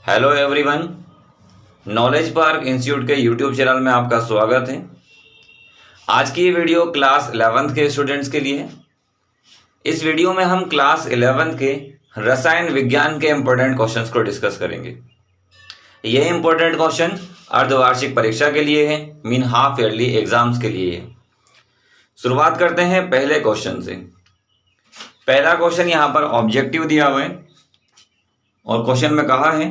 Hello everyone, knowledge park institute के YouTube channel में आपका स्वागत है। आज की ये वीडियो क्लास 11th के स्टूडेंट्स के लिए है। इस वीडियो में हम क्लास 11th के रसायन विज्ञान के इम्पोर्टेंट क्वेश्चंस को डिस्कस करेंगे। ये इम्पोर्टेंट क्वेश्चन अर्धवार्षिक परीक्षा के लिए है, मीन हाफ ईयरली एग्जाम्स के लिए है। शुरुआत करते हैं पहले क्वेश्चन से। पहला क्वेश्चन यहाँ पर ऑब्जेक्टिव दिया हुआ है और क्वेश्चन में कहा है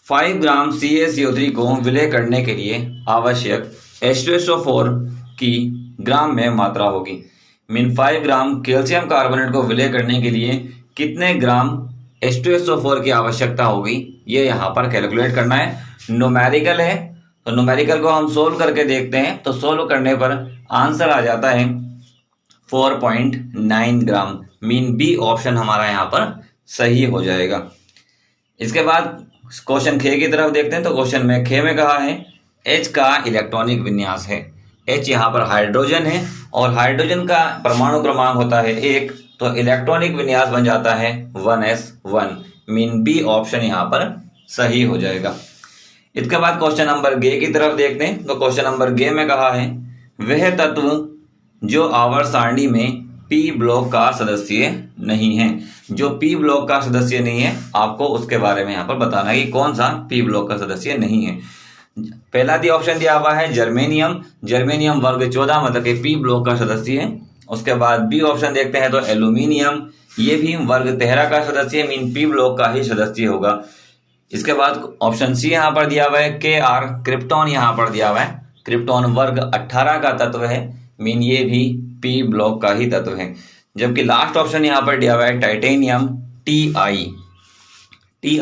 5 ग्राम CaCO3 को विलय करने के लिए आवश्यक H2SO4 की ग्राम में मात्रा होगी। मीन 5 ग्राम कैल्शियम कार्बोनेट को विलय करने के लिए कितने ग्राम H2SO4 की आवश्यकता होगी, ये यहाँ पर कैलकुलेट करना है। न्यूमेरिकल है तो न्यूमेरिकल को हम सोल्व करके देखते हैं, तो सोल्व करने पर आंसर आ जाता है 4.9 ग्राम। मीन बी ऑप्शन हमारा यहाँ पर सही हो जाएगा। इसके बाद क्वेश्चन खे की तरफ देखते हैं। तो क्वेश्चन में खे में कहा है H का इलेक्ट्रॉनिक विन्यास है। H यहाँ पर हाइड्रोजन है और हाइड्रोजन का परमाणु क्रमांक होता है 1, तो इलेक्ट्रॉनिक विन्यास बन जाता है 1s1। मीन बी ऑप्शन यहाँ पर सही हो जाएगा। इसके बाद क्वेश्चन नंबर गे की तरफ देखते हैं। तो क्वेश्चन नंबर गे में कहा है वह तत्व जो आवर्त सारणी में P ब्लॉक का सदस्य नहीं है। जो P ब्लॉक का सदस्य नहीं है, आपको उसके बारे में यहाँ पर बताना है कि कौन सा P ब्लॉक का सदस्य नहीं है। पहला ऑप्शन दिया हुआ है जर्मेनियम। जर्मेनियम वर्ग 14 मतलब कि P ब्लॉक का सदस्य है। उसके बाद बी ऑप्शन देखते हैं तो एल्यूमिनियम, ये भी वर्ग 13 का सदस्य है, मीन P ब्लॉक का ही सदस्य होगा। इसके बाद ऑप्शन सी यहाँ पर दिया हुआ है Kr, क्रिप्टॉन यहाँ पर दिया हुआ है। क्रिप्टॉन वर्ग 18 का तत्व है, मीन ये भी P ब्लॉक का ही तत्व है। जबकि लास्ट ऑप्शन यहाँ पर दिया हुआ है टाइटेनियम Ti। Ti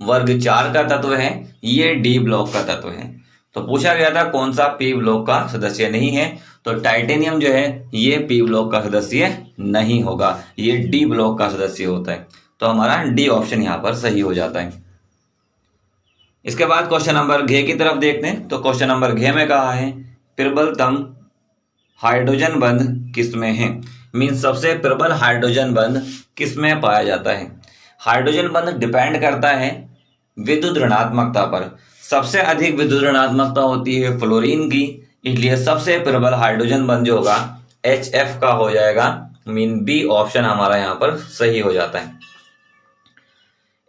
वर्ग 4 का तत्व है, ये D ब्लॉक का तत्व है। तो पूछा गया था कौन सा P ब्लॉक का सदस्य नहीं है, तो टाइटेनियम जो है ये P ब्लॉक का सदस्य नहीं होगा, ये D ब्लॉक का सदस्य होता है। तो हमारा D ऑप्शन यहाँ पर सही हो जाता है। इसके बाद क्वेश्चन नंबर घे की तरफ देखते हैं। तो क्वेश्चन नंबर घे में कहा है प्रबलतम हाइड्रोजन बंध किसमें है। मीन सबसे प्रबल हाइड्रोजन बंध किसमें पाया जाता है। हाइड्रोजन बंध डिपेंड करता है विद्युत ऋणात्मकता पर। सबसे अधिक विद्युत ऋणात्मकता होती है फ्लोरीन की, इसलिए सबसे प्रबल हाइड्रोजन बंध जो होगा HF का हो जाएगा। मीन बी ऑप्शन हमारा यहाँ पर सही हो जाता है।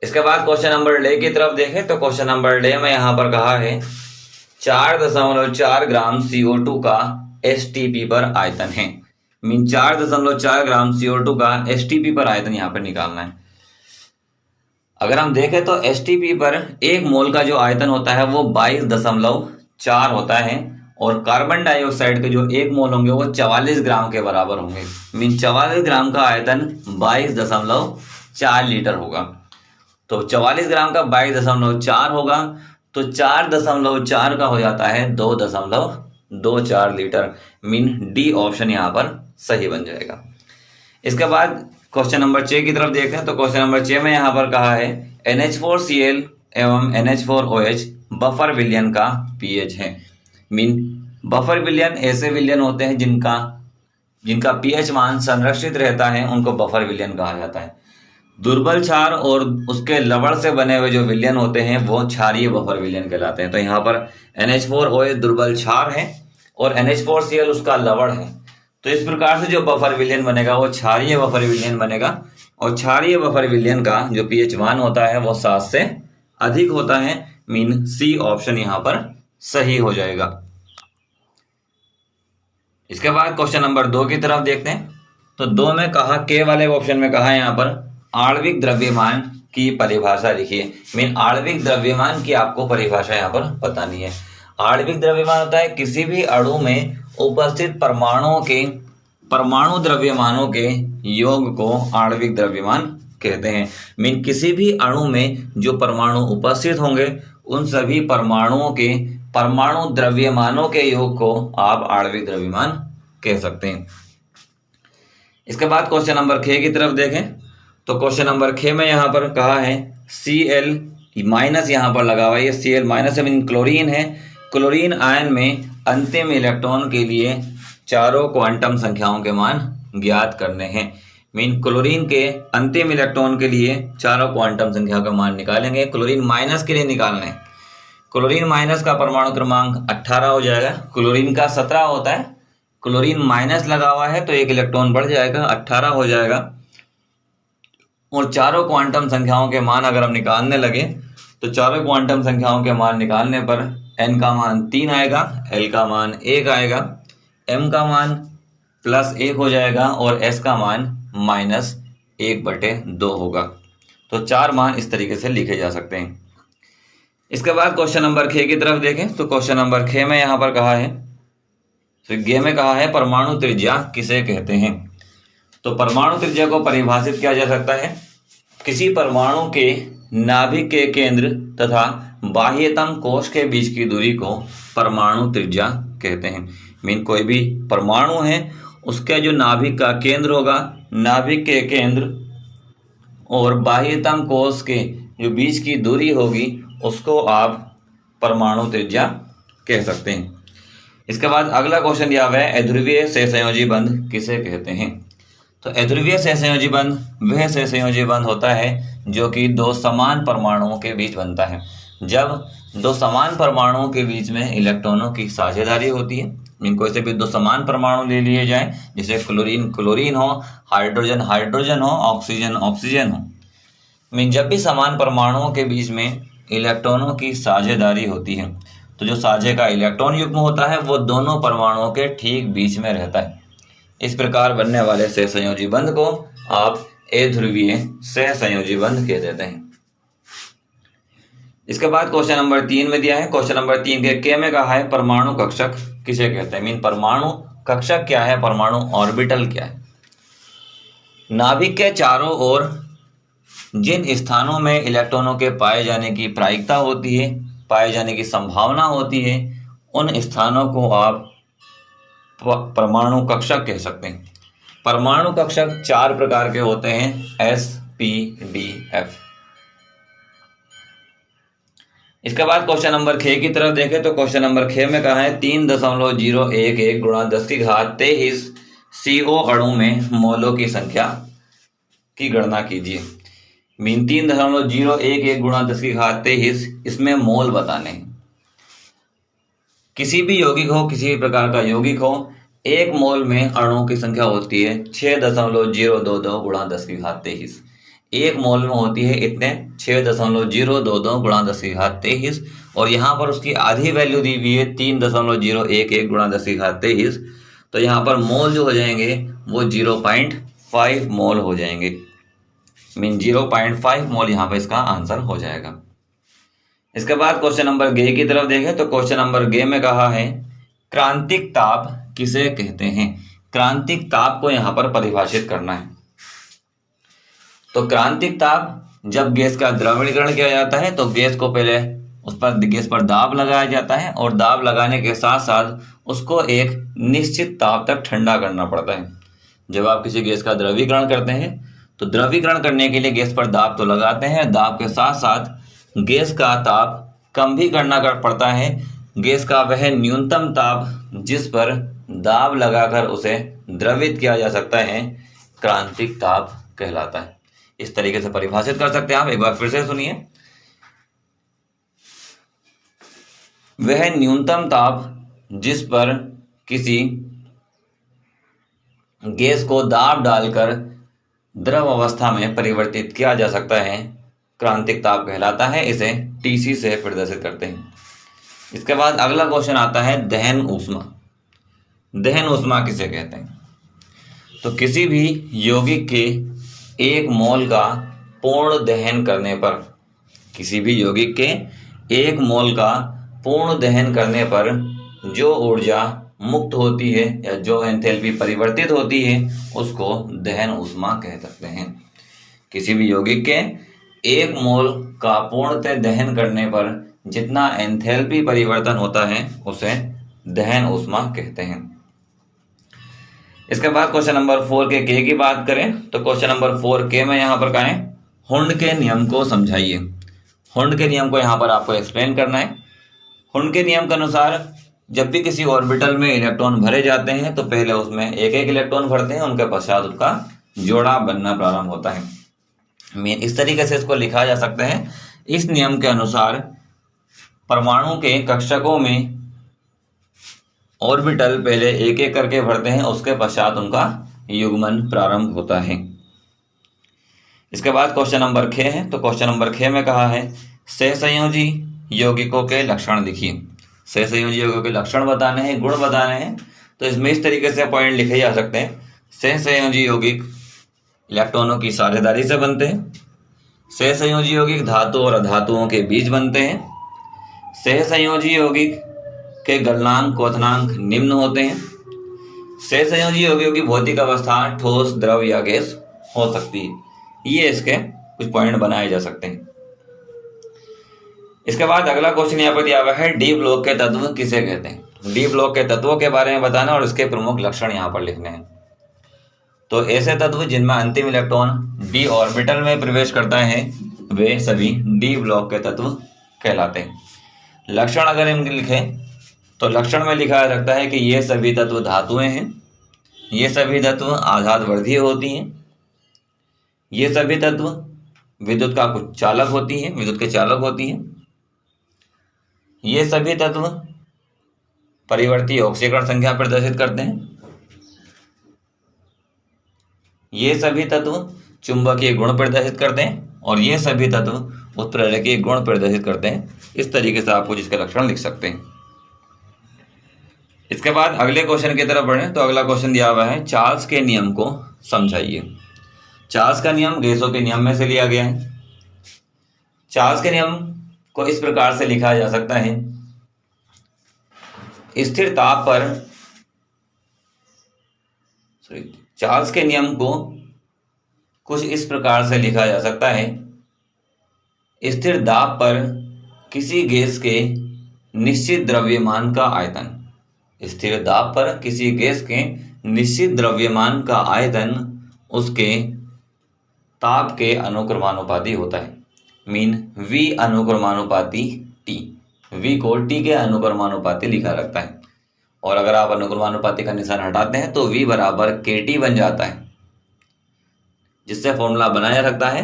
इसके बाद क्वेश्चन नंबर डे की तरफ देखें। तो क्वेश्चन नंबर डे में यहाँ पर कहा है 4.4 ग्राम CO2 का STP पर आयतन है। मीन 4.4 ग्राम CO2 का STP पर आयतन यहाँ पर निकालना है। अगर हम देखें तो STP पर 1 मोल का जो आयतन होता है वो 22.4 होता है और कार्बन डाइऑक्साइड के जो 1 मोल होंगे वो 44 ग्राम के बराबर होंगे। मीन 44 ग्राम का आयतन 22.4 लीटर होगा। तो 44 ग्राम का 22.4 होगा, तो 4.4 का हो जाता है 2.24 लीटर। मीन डी ऑप्शन यहाँ पर सही बन जाएगा। इसके बाद क्वेश्चन नंबर 6 की तरफ देखते हैं। तो क्वेश्चन नंबर 6 में यहाँ पर कहा है NH4Cl एवं NH4OH बफर विलयन का pH है। मीन बफर विलयन ऐसे विलयन होते हैं जिनका pH मान संरक्षित रहता है, उनको बफर विलयन कहा जाता है। दुर्बल क्षार और उसके लवण से बने हुए जो विलयन होते हैं वो क्षारीय बफर विलयन कहलाते हैं। तो यहाँ पर NH4OH दुर्बल क्षार है और NH4Cl उसका लवण है। तो इस प्रकार से जो बफर विलयन बनेगा वो क्षारीय बफर विलयन बनेगा और क्षारीय बफर विलयन का जो pH मान होता है वो 7 से अधिक होता है। मीन सी ऑप्शन यहाँ पर सही हो जाएगा। इसके बाद क्वेश्चन नंबर 2 की तरफ देखते हैं। तो 2 में कहा के वाले ऑप्शन में कहा यहाँ पर आणविक द्रव्यमान की परिभाषा लिखिए। मीन आणविक द्रव्यमान की आपको परिभाषा यहाँ पर बतानी है। आणविक द्रव्यमान होता है किसी भी अणु में उपस्थित परमाणु द्रव्यमानों के योग को आणविक द्रव्यमान कहते हैं। मीन किसी भी अणु में जो परमाणु उपस्थित होंगे उन सभी परमाणुओं के परमाणु द्रव्यमानों के योग को आप आणविक द्रव्यमान कह सकते हैं। इसके बाद क्वेश्चन नंबर 6 की तरफ देखें। तो क्वेश्चन नंबर 6 में यहाँ पर कहा है Cl माइनस यहाँ पर लगा हुआ है, ये Cl माइनस मीन क्लोरीन है। क्लोरीन आयन में अंतिम इलेक्ट्रॉन के लिए चारों क्वांटम संख्याओं के मान ज्ञात करने हैं। मीन क्लोरीन के अंतिम इलेक्ट्रॉन के लिए चारों क्वांटम संख्या का मान निकालेंगे। क्लोरीन माइनस के लिए निकालना है। क्लोरीन माइनस का परमाणु क्रमांक 18 हो जाएगा। क्लोरीन का 17 होता है, क्लोरीन माइनस लगा हुआ है तो एक इलेक्ट्रॉन बढ़ जाएगा, 18 हो जाएगा। और चारों क्वांटम संख्याओं के मान अगर हम निकालने लगे तो चारों क्वांटम संख्याओं के मान निकालने पर n का मान 3 आएगा, l का मान 1 आएगा, m का मान +1 हो जाएगा और s का मान -1/2 होगा। तो 4 मान इस तरीके से लिखे जा सकते हैं। इसके बाद क्वेश्चन नंबर ख की तरफ देखें तो क्वेश्चन नंबर ख में यहाँ पर कहा है, तो ग में कहा है परमाणु त्रिज्या किसे कहते हैं। तो परमाणु त्रिज्या को परिभाषित किया जा सकता है किसी परमाणु के नाभिक के केंद्र तथा बाह्यतम कोश के बीच की दूरी को परमाणु त्रिज्या कहते हैं। मीन कोई भी परमाणु है उसका जो नाभिक का केंद्र होगा, नाभिक के केंद्र और बाह्यतम कोश के जो बीच की दूरी होगी उसको आप परमाणु त्रिज्या कह सकते हैं। इसके बाद अगला क्वेश्चन दिया हुआ है अध्रुवीय सहसंयोजी बंध किसे कहते हैं। तो अध्रुवीय सहसंयोजी बंध वह सहसंयोजी बंध होता है जो कि दो समान परमाणुओं के बीच बनता है। जब दो समान परमाणुओं के बीच में इलेक्ट्रॉनों की साझेदारी होती है, इनको से भी दो समान परमाणु ले लिए जाए, जैसे क्लोरीन क्लोरीन हो, हाइड्रोजन हाइड्रोजन हो, ऑक्सीजन ऑक्सीजन हो। मीन जब भी समान परमाणुओं के बीच में इलेक्ट्रॉनों की साझेदारी होती है तो जो साझे का इलेक्ट्रॉन युग्म होता है वो दोनों परमाणुओं के ठीक बीच में रहता है। इस प्रकार बनने वाले सहसंयोजी बंध को आप अध्रुवीय सहसंयोजी बंध कह देते हैं। इसके बाद क्वेश्चन नंबर 3 में दिया है, क्वेश्चन नंबर 3 के में कहा है परमाणु कक्षक किसे कहते हैं। मीन परमाणु कक्षक क्या है, परमाणु ऑर्बिटल क्या है। नाभिक के चारों ओर जिन स्थानों में इलेक्ट्रॉनों के पाए जाने की प्रायिकता होती है, पाए जाने की संभावना होती है, उन स्थानों को आप परमाणु कक्षक कह सकते हैं। परमाणु कक्षक 4 प्रकार के होते हैं, SPDF। इसके बाद क्वेश्चन नंबर ख की तरफ देखें तो क्वेश्चन नंबर ख में कहा है 3.011 × 10⁻23 CO अणु में मोलों की संख्या की गणना कीजिए। मीन 3.011 × 10⁻23 इसमें मोल बताने हैं। किसी भी यौगिक हो, किसी भी प्रकार का यौगिक हो, एक मोल में अणुओं की संख्या होती है 6.022 × 10⁻23। एक मोल में होती है इतने 6.022 × 10⁻23 और यहाँ पर उसकी आधी वैल्यू दी हुई है 3.011 × 10⁻23। तो यहाँ पर मोल जो हो जाएंगे वो 0.5 मोल हो जाएंगे। मीन 0.5 मोल यहाँ पर इसका आंसर हो जाएगा। इसके बाद क्वेश्चन नंबर ग की तरफ देखें तो क्वेश्चन नंबर ग में कहा है क्रांतिक ताप किसे कहते हैं। क्रांतिक ताप को यहाँ पर परिभाषित करना है। तो क्रांतिक ताप जब गैस का द्रवीकरण किया जाता है तो गैस को पहले गैस पर दाब लगाया जाता है और दाब लगाने के साथ साथ उसको एक निश्चित ताप तक ठंडा करना पड़ता है। जब आप किसी गैस का द्रवीकरण करते हैं तो द्रवीकरण करने के लिए गैस पर दाब तो लगाते हैं, दाब के साथ साथ गैस का ताप कम भी करना पड़ता है। गैस का वह न्यूनतम ताप जिस पर दाब लगाकर उसे द्रवित किया जा सकता है क्रांतिक ताप कहलाता है। इस तरीके से परिभाषित कर सकते हैं आप। एक बार फिर से सुनिए, वह न्यूनतम ताप जिस पर किसी गैस को दाब डालकर द्रव अवस्था में परिवर्तित किया जा सकता है क्रांतिक ताप कहलाता है। इसे TC से प्रदर्शित करते हैं। इसके बाद अगला क्वेश्चन आता है दहन ऊष्मा। दहन ऊष्मा किसे कहते हैं। तो किसी भी यौगिक के 1 मोल का पूर्ण दहन करने पर, किसी भी यौगिक के 1 मोल का पूर्ण दहन करने पर जो ऊर्जा मुक्त होती है या जो एंथैल्पी परिवर्तित होती है उसको दहन ऊष्मा कह सकते हैं। किसी भी यौगिक के 1 मोल का पूर्णतः दहन करने पर जितना एंथैल्पी परिवर्तन होता है उसे दहन ऊष्मा कहते हैं। इसके बाद क्वेश्चन नंबर 4 के की बात करें तो क्वेश्चन नंबर 4 के में यहाँ पर कहें हुंड के नियम को समझाइए। हुंड के नियम को यहाँ पर आपको एक्सप्लेन करना है। हुंड के नियम के अनुसार जब भी किसी ऑर्बिटल में इलेक्ट्रॉन भरे जाते हैं तो पहले उसमें एक इलेक्ट्रॉन भरते हैं, उनके पश्चात उसका जोड़ा बनना प्रारंभ होता है। मेन इस तरीके से इसको लिखा जा सकता है। इस नियम के अनुसार परमाणु के कक्षकों में ऑर्बिटल पहले एक एक करके भरते हैं, उसके पश्चात उनका युग्मन प्रारंभ होता है। इसके बाद क्वेश्चन नंबर 6 है। तो क्वेश्चन नंबर 6 में कहा है सहसंयोजी यौगिकों के लक्षण लिखिए। सहसंयोजी यौगिकों के लक्षण बताने हैं, गुण बताने हैं। तो इसमें इस तरीके से पॉइंट लिखे जा सकते हैं। सहसंयोजी यौगिक इलेक्ट्रॉनों की साझेदारी से बनते हैं। सहसंयोजी यौगिक धातु और अधातुओं के बीच बनते हैं। सहसंयोजी यौगिक के गलनांक क्वथनांक निम्न होते हैं। सहसंयोजी यौगिकों की भौतिक अवस्था ठोस, द्रव या गैस हो सकती है। ये इसके कुछ पॉइंट बनाए जा सकते हैं। इसके बाद अगला क्वेश्चन यहाँ पर दिया हुआ है डी ब्लॉक के तत्व किसे कहते हैं। डी ब्लॉक के तत्वों के बारे में बताना और इसके प्रमुख लक्षण यहाँ पर लिखने हैं। तो ऐसे तत्व जिनमें अंतिम इलेक्ट्रॉन डी ऑर्बिटल में प्रवेश करता है वे सभी डी ब्लॉक के तत्व कहलाते हैं। लक्षण अगर हम लिखें तो लक्षण में लिखा जा सकता है कि ये सभी तत्व धातुएं हैं, ये सभी तत्व आघातवर्धीय होती हैं, ये सभी तत्व विद्युत का कुछ चालक होती हैं, विद्युत के चालक होती हैं, ये सभी तत्व परिवर्ती ऑक्सीकरण संख्या प्रदर्शित करते हैं, ये सभी तत्व चुंबकीय गुण प्रदर्शित करते हैं और ये सभी तत्व उत्प्रेरकीय गुण प्रदर्शित करते हैं। इस तरीके से आपको जिसके लक्षण लिख सकते हैं। इसके बाद अगले क्वेश्चन की तरफ बढ़ें। तो अगला क्वेश्चन दिया हुआ है चार्ल्स के नियम को समझाइए। चार्ल्स का नियम गैसों के नियम में से लिया गया है। चार्ल्स के नियम को इस प्रकार से लिखा जा सकता है स्थिर ताप पर चार्ल्स के नियम को कुछ इस प्रकार से लिखा जा सकता है स्थिर दाब पर किसी गैस के निश्चित द्रव्यमान का आयतन। स्थिर दाब पर किसी गैस के निश्चित द्रव्यमान का आयतन उसके ताप के अनुक्रमानुपाती होता है। मीन V अनुक्रमानुपाती T, V को T के अनुक्रमानुपाती लिखा रखता है। और अगर आप अनुक्रमानुपाती का निशान हटाते हैं तो V बराबर KT बन जाता है, जिससे फॉर्मूला बनाया जा सकता है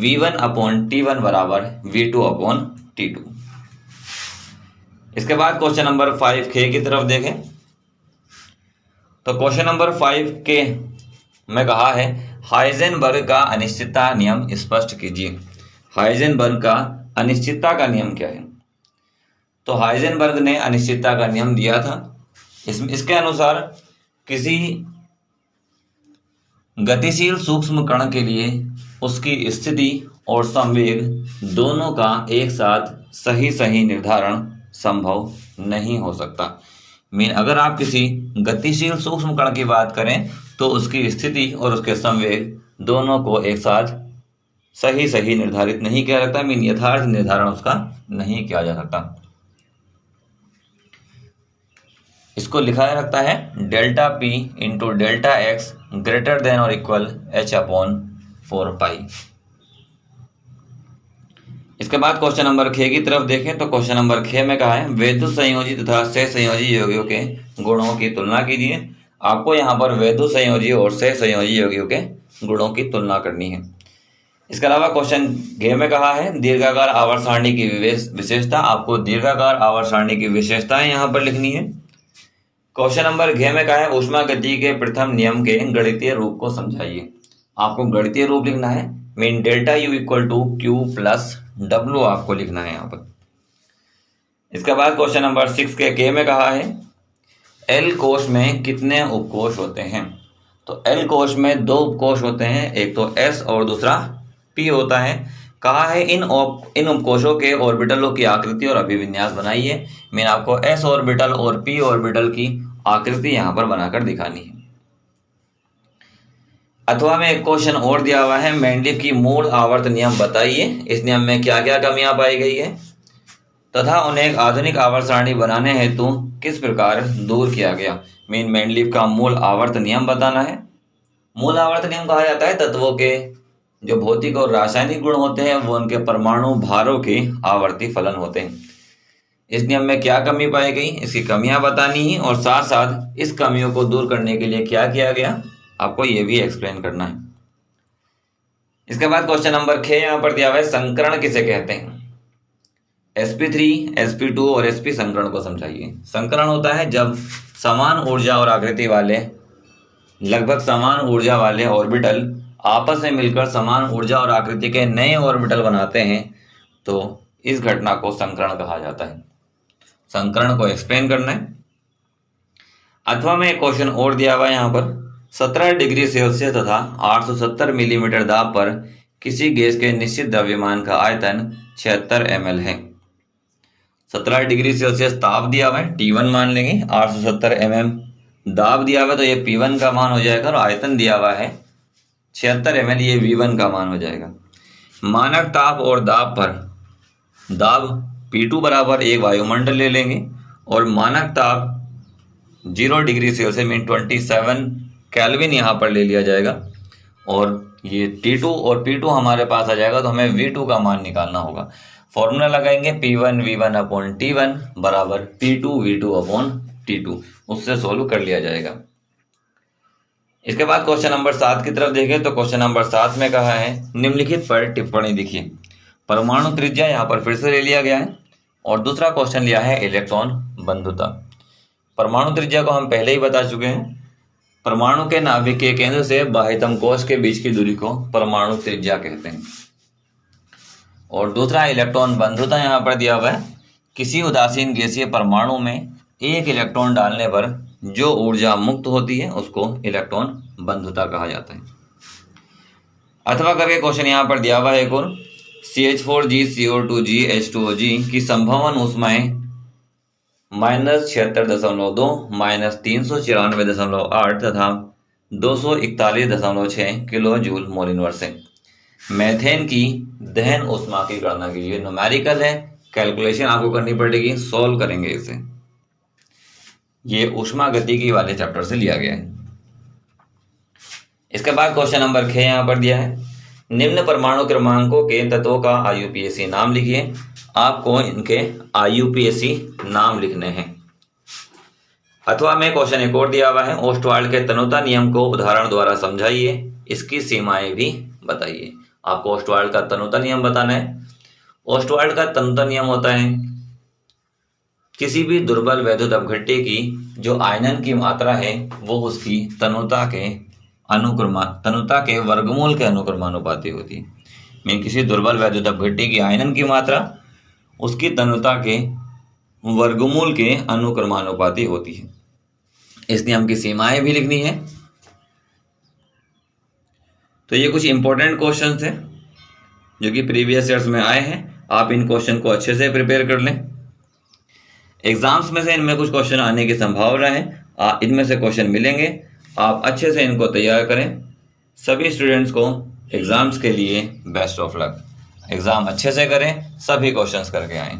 V1/T1 बराबर V2/T2। इसके बाद क्वेश्चन नंबर 5 के की तरफ देखें। तो क्वेश्चन नंबर 5 के में कहा है हाइजेनबर्ग का अनिश्चितता नियम स्पष्ट कीजिए। हाइजेनबर्ग का अनिश्चितता का नियम क्या है। तो हाइजेनबर्ग ने अनिश्चितता का नियम दिया था। इसके अनुसार किसी गतिशील सूक्ष्म कण के लिए उसकी स्थिति और संवेग दोनों का एक साथ सही निर्धारण संभव नहीं हो सकता। मीन अगर आप किसी गतिशील सूक्ष्म कण की बात करें तो उसकी स्थिति और उसके संवेग दोनों को एक साथ सही निर्धारित नहीं किया जाता। मीन यथार्थ निर्धारण उसका नहीं किया जा सकता। इसको लिखा जा सकता है delta P into delta X greater than और इक्वल H/4π। इसके बाद क्वेश्चन नंबर 6 की तरफ देखें। तो क्वेश्चन नंबर 6 में कहा है वैद्युत संयोजी तथा सहसंयोजी यौगिकों के गुणों की तुलना कीजिए। आपको यहाँ पर वैद्युत संयोजी और सहसंयोजी यौगिकों के गुणों की तुलना करनी है। इसके अलावा क्वेश्चन ग में कहा है दीर्घाकार आवर्त सारणी की विशेषता। आपको दीर्घाकार आवर्त सारणी की विशेषताएं यहाँ पर लिखनी है। क्वेश्चन नंबर घ में कहा है ऊष्मा गति के प्रथम नियम के गणितीय रूप को समझाइए। आपको गणितीय रूप लिखना है। Mean delta U equal to Q plus W आपको लिखना है यहाँ पर। इसके बाद क्वेश्चन नंबर 6 के K में कहा है L कोश में कितने उपकोश होते हैं। तो L कोश में 2 उपकोश होते हैं, एक तो S और दूसरा P होता है। कहा है इन उपकोशों के ऑर्बिटलों की आकृति और अभिविन्यास बनाइए। मीन आपको S ऑर्बिटल और P ऑर्बिटल की आकृति यहाँ पर बनाकर दिखानी है। अथवा में एक क्वेश्चन और दिया हुआ है मेंडलीव की मूल आवर्त नियम बताइए। इस नियम में क्या क्या कमियां पाई गई है तथा उन्हें एक आधुनिक आवर्त सारणी बनाने हेतु किस प्रकार दूर किया गया। मीन मेंडलीव का मूल आवर्त नियम बताना है। मूल आवर्त नियम कहा जाता है तत्वों के जो भौतिक और रासायनिक गुण होते हैं वो उनके परमाणु भारों के आवर्ती फलन होते हैं। इस नियम में क्या कमी पाई गई, इसकी कमियां बतानी है और साथ साथ इस कमियों को दूर करने के लिए क्या किया गया आपको ये भी एक्सप्लेन करना है। इसके बाद क्वेश्चन नंबर 6 यहाँ पर दिया हुआ है, संकरण किसे कहते हैं? sp3, sp2 और sp संकरण को समझाइए। संकरण होता है जब समान ऊर्जा और आकृति वाले, लगभग समान ऊर्जा वाले ऑर्बिटल आपस में मिलकर समान ऊर्जा और आकृति के नए ऑर्बिटल बनाते हैं, तो इस घटना को संकरण कहा जाता है। संकरण को एक्सप्लेन करना है। अथवा में एक क्वेश्चन और दिया हुआ है यहाँ पर, 17 डिग्री सेल्सियस तथा 870 मिलीमीटर दाब पर किसी गैस के निश्चित द्रव्यमान का आयतन 76 ml है। 17 डिग्री सेल्सियस ताप दिया हुआ है, T1 मान लेंगे, 870 mm दाब दिया हुआ है, तो ये P1 का मान हो जाएगा, और आयतन दिया हुआ है 76 ml, ये V1 का मान हो जाएगा। मानक ताप और दाब पर, दाब P2 बराबर एक वायुमंडल ले लेंगे, और मानक ताप 0 डिग्री सेल्सियस मीन 27 केल्विन यहाँ पर ले लिया जाएगा, और ये T2 और P2 हमारे पास आ जाएगा, तो हमें V2 का मान निकालना होगा। फॉर्मूला लगाएंगे P1 V1 अपॉन T1 बराबर P2 V2 अपॉन T2, उससे सोल्व कर लिया जाएगा। इसके बाद क्वेश्चन नंबर 7 की तरफ देखें तो क्वेश्चन नंबर 7 में कहा है, निम्नलिखित पर टिप्पणी लिखिए। परमाणु त्रिज्या यहाँ पर फिर से ले लिया गया है, और दूसरा क्वेश्चन लिया है इलेक्ट्रॉन बंधुता। परमाणु त्रिज्या को हम पहले ही बता चुके हैं, परमाणु के नाभिक के केंद्र से बाह्यतम कोश के बीच की दूरी को परमाणु त्रिज्या कहते हैं। और दूसरा इलेक्ट्रॉन बंधुता यहाँ पर दिया हुआ है, किसी उदासीन गैसीय परमाणु में एक इलेक्ट्रॉन डालने पर जो ऊर्जा मुक्त होती है उसको इलेक्ट्रॉन बंधुता कहा जाता है। अथवा करके क्वेश्चन यहाँ पर दिया हुआ है एक और, CH4G CO2G H2OG की संभवन ऊष्माएं -76.2 -394.8 तथा 241.6 किलो जूल मोल इनवर्स है। मेथेन की दहन ऊष्मा की गणना कीजिए। न्यूमेरिकल है, कैलकुलेशन आपको करनी पड़ेगी, सॉल्व करेंगे इसे। ये ऊष्मा गतिकी वाले चैप्टर से लिया गया है। इसके बाद क्वेश्चन नंबर 6 यहाँ पर दिया है, निम्न परमाणु क्रमांकों के तत्वों का IUPAC नाम लिखिए। आपको इनके IUPAC नाम लिखने हैं। अथवा में क्वेश्चन एक और दिया हुआ है, ओस्टवाल्ड के तनुता नियम को उदाहरण द्वारा समझाइए, इसकी सीमाएं भी बताइए। आपको ओस्टवाल्ड का तनुता नियम बताना है। ओस्टवाल्ड का तनुता नियम होता है, किसी भी दुर्बल वैद्युत अपघट्य की जो आयनन की मात्रा है वो उसकी तनुता के वर्गमूल के अनुक्रमानुपाती होती है। मीन किसी दुर्बल वैद्युत अपघट्य की आयनन की मात्रा उसकी तनुता के वर्गमूल के अनुक्रमानुपाती होती है। इस नियम की सीमाएं भी लिखनी है। तो ये कुछ इंपॉर्टेंट क्वेश्चंस हैं जो कि प्रीवियस ईयर्स में आए हैं। आप इन क्वेश्चन को अच्छे से प्रिपेयर कर लें। एग्जाम्स में से इनमें कुछ क्वेश्चन आने की संभावना है, इनमें से क्वेश्चन मिलेंगे, आप अच्छे से इनको तैयार करें। सभी स्टूडेंट्स को एग्जाम्स के लिए बेस्ट ऑफ लक। एग्जाम अच्छे से करें, सभी क्वेश्चंस करके आएं।